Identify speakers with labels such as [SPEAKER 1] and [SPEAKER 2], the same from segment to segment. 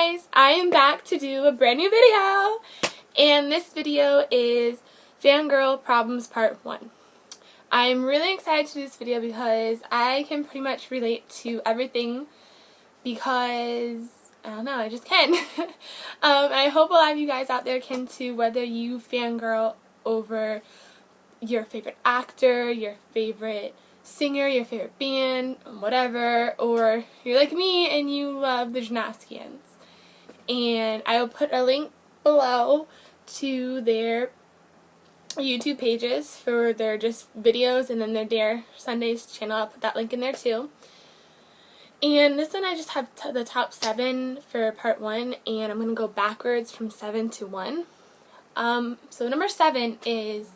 [SPEAKER 1] guys, I am back to do a brand new video, and this video is Fangirl Problems Part 1. I'm really excited to do this video because I can pretty much relate to everything because, I don't know, I just can. And I hope a lot of you guys out there can too, whether you fangirl over your favorite actor, your favorite singer, your favorite band, whatever, or you're like me and you love the Janoskians. And I will put a link below to their YouTube pages for their just videos, and then their Dare Sundays channel. I'll put that link in there too. And this one I just have the top 7 for part 1, and I'm going to go backwards from 7 to 1. So number 7 is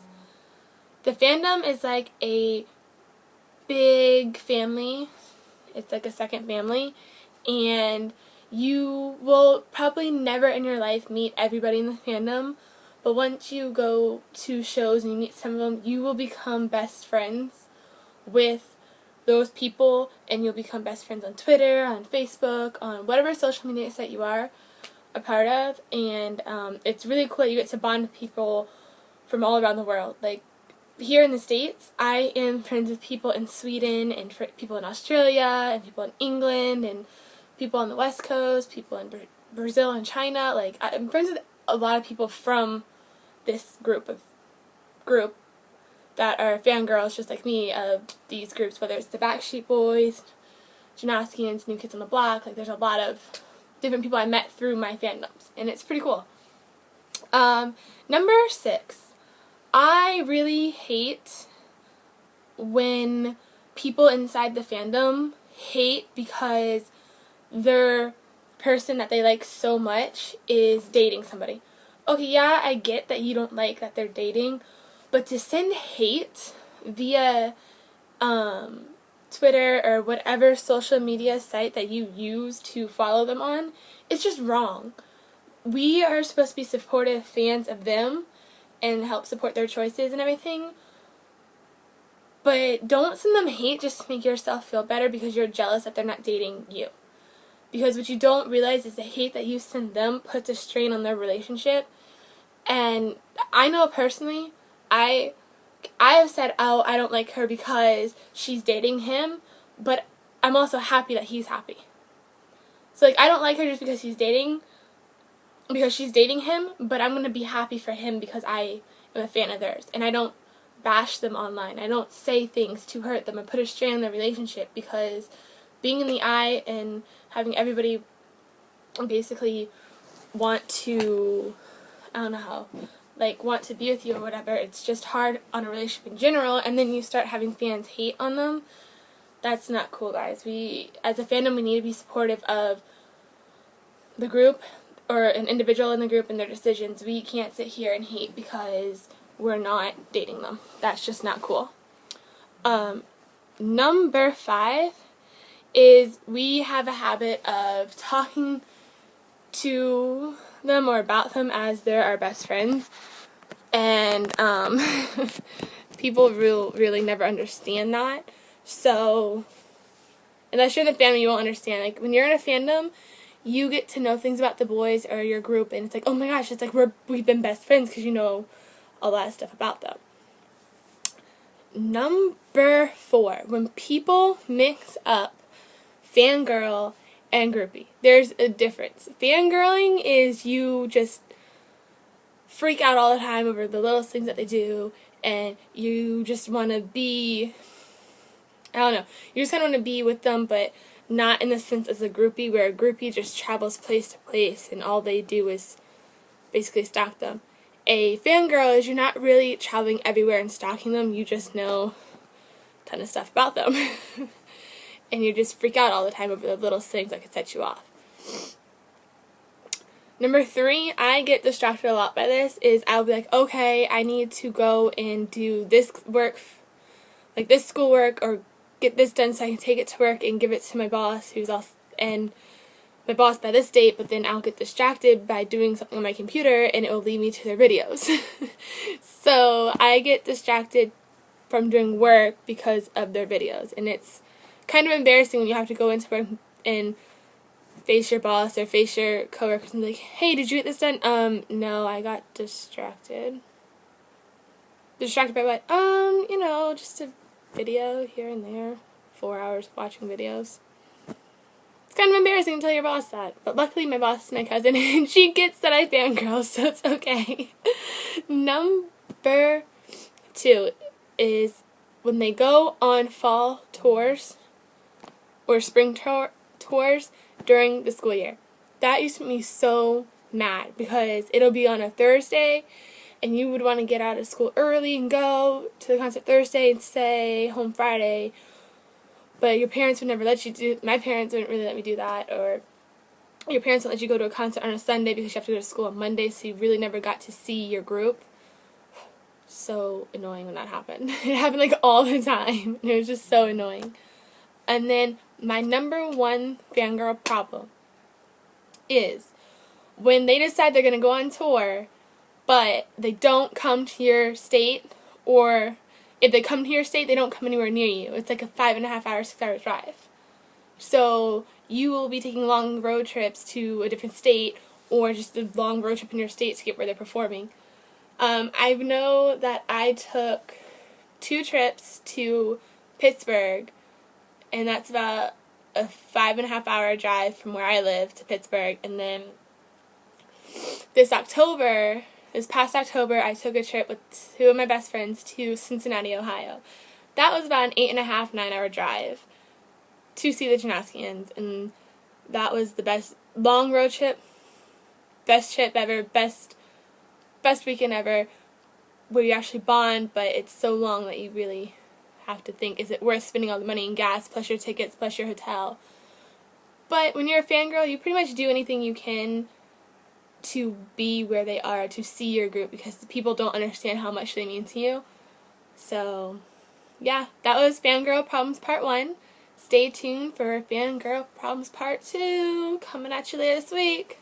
[SPEAKER 1] the fandom is like a big family. It's like a second family, and you will probably never in your life meet everybody in the fandom, but once you go to shows and you meet some of them, you will become best friends with those people, and you'll become best friends on Twitter, on Facebook, on whatever social media site you are a part of, and it's really cool. You get to bond with people from all around the world. Like, here in the States, I am friends with people in Sweden, and people in Australia, and people in England, and people on the West Coast, people in Brazil and China. Like, I'm friends with a lot of people from this group that are fangirls just like me of these groups, whether it's the Backstreet Boys, Janoskians, New Kids on the Block. Like, there's a lot of different people I met through my fandoms, and it's pretty cool. Number 6. I really hate when people inside the fandom hate because their person that they like so much is dating somebody. Okay, yeah, I get that you don't like that they're dating, but to send hate via Twitter or whatever social media site that you use to follow them on, it's just wrong. We are supposed to be supportive fans of them and help support their choices and everything, but don't send them hate just to make yourself feel better because you're jealous that they're not dating you. Because what you don't realize is the hate that you send them puts a strain on their relationship. And I know personally, I have said, oh, I don't like her because she's dating him, but I'm also happy that he's happy. So, like, I don't like her just because she's dating him, but I'm going to be happy for him because I am a fan of theirs. And I don't bash them online. I don't say things to hurt them or put a strain on their relationship, because being in the eye and having everybody basically want to, I don't know how, like, want to be with you or whatever, it's just hard on a relationship in general, and then you start having fans hate on them. That's not cool, guys. As a fandom, we need to be supportive of the group or an individual in the group and their decisions. We can't sit here and hate because we're not dating them. That's just not cool. Number 5 is we have a habit of talking to them or about them as they're our best friends, and people really never understand that. So, unless you're in the family, you won't understand. Like, when you're in a fandom, you get to know things about the boys or your group, and it's like, oh my gosh, it's like we've been best friends because you know a lot of stuff about them. Number 4, when people mix up fangirl and groupie, there's a difference. Fangirling is you just freak out all the time over the littlest things that they do, and you just want to be, I don't know, you just kind of want to be with them, but not in the sense as a groupie, where a groupie just travels place to place and all they do is basically stalk them. A fangirl is you're not really traveling everywhere and stalking them, you just know a ton of stuff about them. And you just freak out all the time over the little things that could set you off. Number 3, I get distracted a lot by this, is I'll be like, okay, I need to go and do this work, like this schoolwork, or get this done so I can take it to work and give it to my boss, who's also, and my boss by this date, but then I'll get distracted by doing something on my computer and it will lead me to their videos. So I get distracted from doing work because of their videos, and it's kind of embarrassing when you have to go into work and face your boss or face your coworkers and be like, hey, did you get this done? No, I got distracted. Distracted by what? You know, just a video here and there. 4 hours watching videos. It's kind of embarrassing to tell your boss that, but luckily my boss is my cousin and she gets that I fangirl, so it's okay. Number 2 is when they go on fall tours or spring tours during the school year. That used to make me so mad because it'll be on a Thursday and you would want to get out of school early and go to the concert Thursday and stay home Friday. But your parents would never let you do, my parents wouldn't really let me do that, or your parents wouldn't let you go to a concert on a Sunday because you have to go to school on Monday, so you really never got to see your group. So annoying when that happened. It happened like all the time, and it was just so annoying. And then my number 1 fangirl problem is when they decide they're going to go on tour, but they don't come to your state, or if they come to your state, they don't come anywhere near you. It's like a 5.5 hour, 6 hour drive. So you will be taking long road trips to a different state, or just a long road trip in your state to get where they're performing. I know that I took 2 trips to Pittsburgh, and that's about a 5.5 hour drive from where I live to Pittsburgh. And then this past October, I took a trip with 2 of my best friends to Cincinnati, Ohio. That was about an 8.5, 9 hour drive to see the Janaskians, and that was the best long road trip, best trip ever, best weekend ever, where you actually bond, but it's so long that you really have to think, is it worth spending all the money in gas, plus your tickets, plus your hotel? But when you're a fangirl, you pretty much do anything you can to be where they are, to see your group, because people don't understand how much they mean to you. So, yeah, that was Fangirl Problems Part 1. Stay tuned for Fangirl Problems Part 2, coming at you later this week.